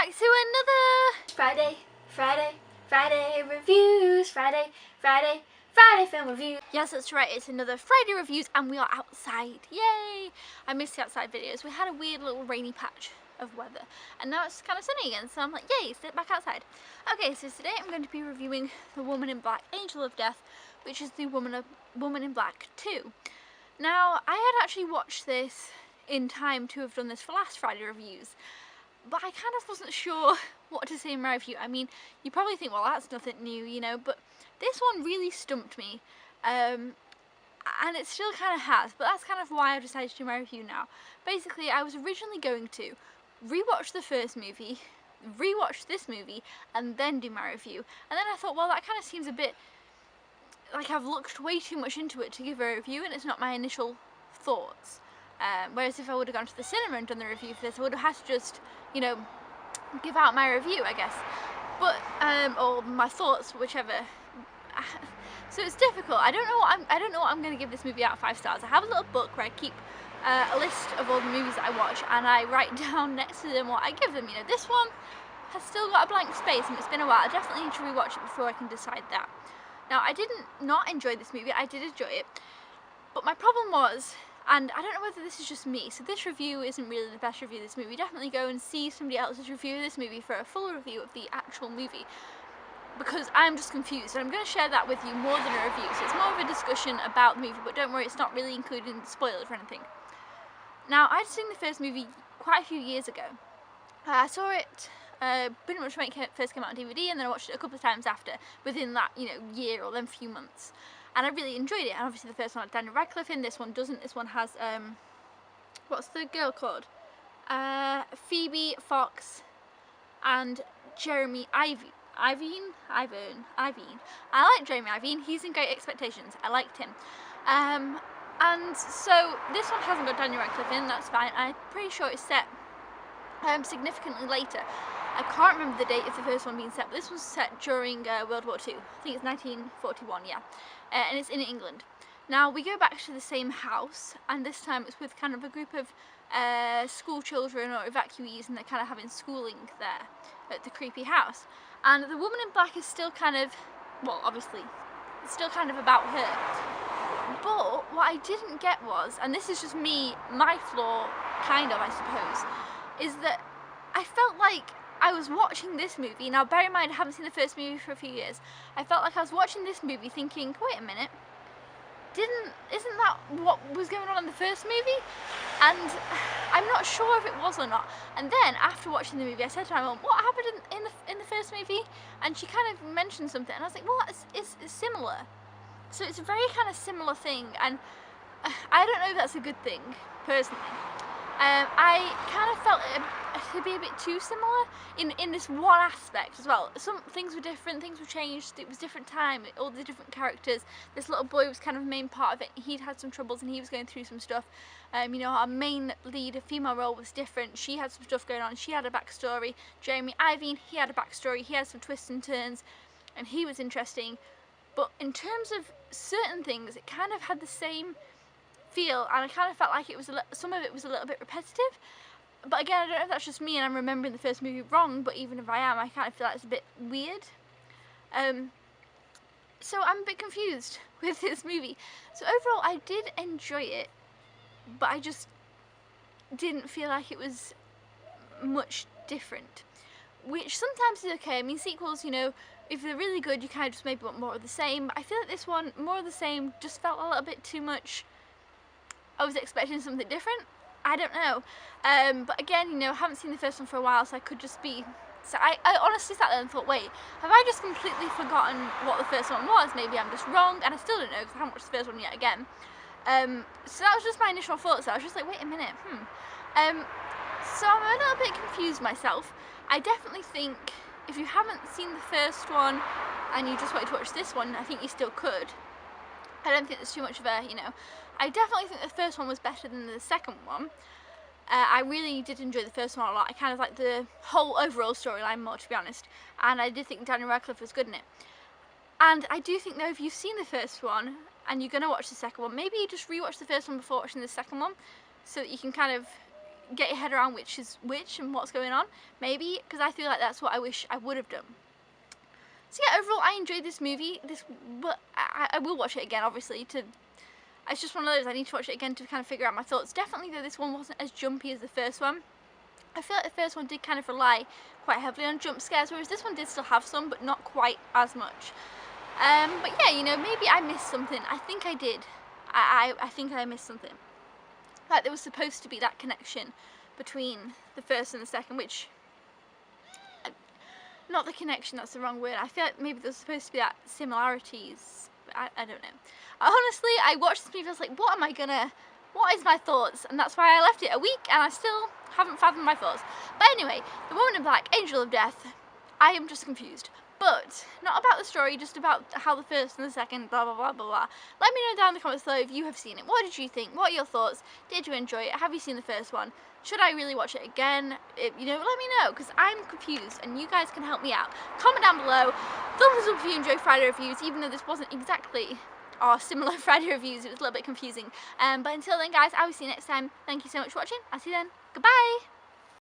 back to another Friday reviews, Friday film reviews. Yes, that's right, it's another Friday reviews and we are outside, yay! I missed the outside videos. We had a weird little rainy patch of weather and now it's kind of sunny again, so I'm like, yay, let's get back outside. Okay, so today I'm going to be reviewing The Woman in Black, Angel of Death, which is the Woman in Black 2. Now, I had actually watched this in time to have done this for last Friday reviews, but I kind of wasn't sure what to say in my review. I mean, you probably think, well, that's nothing new, you know, but this one really stumped me, and it still kind of has, but that's kind of why I decided to do my review now. Basically, I was originally going to rewatch the first movie, rewatch this movie, and then do my review, and then I thought, well, that kind of seems a bit like I've looked way too much into it to give a review, and it's not my initial thoughts. Whereas if I would have gone to the cinema and done the review for this, I would have had to just, you know, give out my review, I guess. But or my thoughts, whichever. So it's difficult. I don't know what I'm going to give this movie out of 5 stars. I have a little book where I keep a list of all the movies that I watch, and I write down next to them what I give them. You know, this one has still got a blank space, and it's been a while. I definitely need to rewatch it before I can decide that. Now, I didn't not enjoy this movie. I did enjoy it, but my problem was, and I don't know whether this is just me, so this review isn't really the best review of this movie. Definitely go and see somebody else's review of this movie for a full review of the actual movie, because I'm just confused, and I'm going to share that with you more than a review. So it's more of a discussion about the movie, but don't worry, it's not really including spoilers or anything. Now, I'd seen the first movie quite a few years ago. I saw it pretty much when it first came out on DVD, and then I watched it a couple of times after, within that, you know, year or then few months. And I really enjoyed it, and obviously the first one had Daniel Radcliffe in, this one doesn't. This one has, what's the girl called? Phoebe Fox and Jeremy Ivine. I like Jeremy Ivine, he's in Great Expectations, I liked him. And so this one hasn't got Daniel Radcliffe in, that's fine. I'm pretty sure it's set significantly later. I can't remember the date of the first one being set, but this was set during World War II. I think it's 1941, yeah. And it's in England. Now, we go back to the same house, and this time it's with kind of a group of school children or evacuees, and they're kind of having schooling there at the creepy house. And the Woman in Black is still kind of, well, obviously, it's still kind of about her. But what I didn't get was, and this is just me, my flaw, kind of, I suppose, is that I felt like I was watching this movie. Now, bear in mind, I haven't seen the first movie for a few years. I felt like I was watching this movie thinking, wait a minute, isn't that what was going on in the first movie? And I'm not sure if it was or not. And then, after watching the movie, I said to my mum, what happened in the first movie? And she kind of mentioned something, and I was like, well, it's similar. So it's a very kind of similar thing, and I don't know if that's a good thing, personally. I kind of felt it to be a bit too similar in this one aspect as well. Some things were different, things were changed, it was different time, all the different characters. This little boy was kind of the main part of it. He'd had some troubles and he was going through some stuff. You know, our main lead, female role, was different. She had some stuff going on, she had a backstory. Jeremy Ivine, he had a backstory, he had some twists and turns, and he was interesting. But in terms of certain things, it kind of had the same feel, and I kind of felt like it was some of it was a little bit repetitive. But again, I don't know if that's just me and I'm remembering the first movie wrong, but even if I am, I kind of feel like it's a bit weird. So I'm a bit confused with this movie. So overall, I did enjoy it, but I just didn't feel like it was much different, which sometimes is okay. I mean, sequels, you know, if they're really good, you kind of just maybe want more of the same. But I feel like this one, more of the same, just felt a little bit too much. I was expecting something different. I don't know. But again, you know, I haven't seen the first one for a while, so I could just be... So I honestly sat there and thought, wait, have I just completely forgotten what the first one was? Maybe I'm just wrong, and I still don't know because I haven't watched the first one yet again. So that was just my initial thoughts. I was just like, wait a minute, So I'm a little bit confused myself. I definitely think if you haven't seen the first one and you just wanted to watch this one, I think you still could. I don't think there's too much of a, you know, I definitely think the first one was better than the second one. I really did enjoy the first one a lot. I kind of liked the whole overall storyline more, to be honest, and I did think Daniel Radcliffe was good in it. And I do think, though, if you've seen the first one and you're going to watch the second one, maybe you just rewatch the first one before watching the second one, so that you can kind of get your head around which is which and what's going on, maybe, because I feel like that's what I wish I would have done. So yeah, overall I enjoyed this movie. But I will watch it again, obviously. It's just one of those, I need to watch it again to kind of figure out my thoughts. Definitely though, this one wasn't as jumpy as the first one. I feel like the first one did kind of rely quite heavily on jump scares, whereas this one did still have some, but not quite as much. But yeah, you know, maybe I missed something. I think I did. I think I missed something. Like there was supposed to be that connection between the first and the second, which, not the connection, that's the wrong word. I feel like maybe there's supposed to be that similarities, but I don't know. Honestly, I watched this movie, I was like, what is my thoughts? And that's why I left it a week, and I still haven't fathomed my thoughts. But anyway, The Woman in Black, Angel of Death, I am just confused. But, not about the story, just about how the first and the second, blah blah blah blah blah. Let me know down in the comments below if you have seen it. What did you think? What are your thoughts? Did you enjoy it? Have you seen the first one? Should I really watch it again? You know, let me know, because I'm confused, and you guys can help me out. Comment down below. Thumbs up if you enjoy Friday reviews, even though this wasn't exactly our similar Friday reviews. It was a little bit confusing. But until then, guys, I will see you next time. Thank you so much for watching. I'll see you then. Goodbye!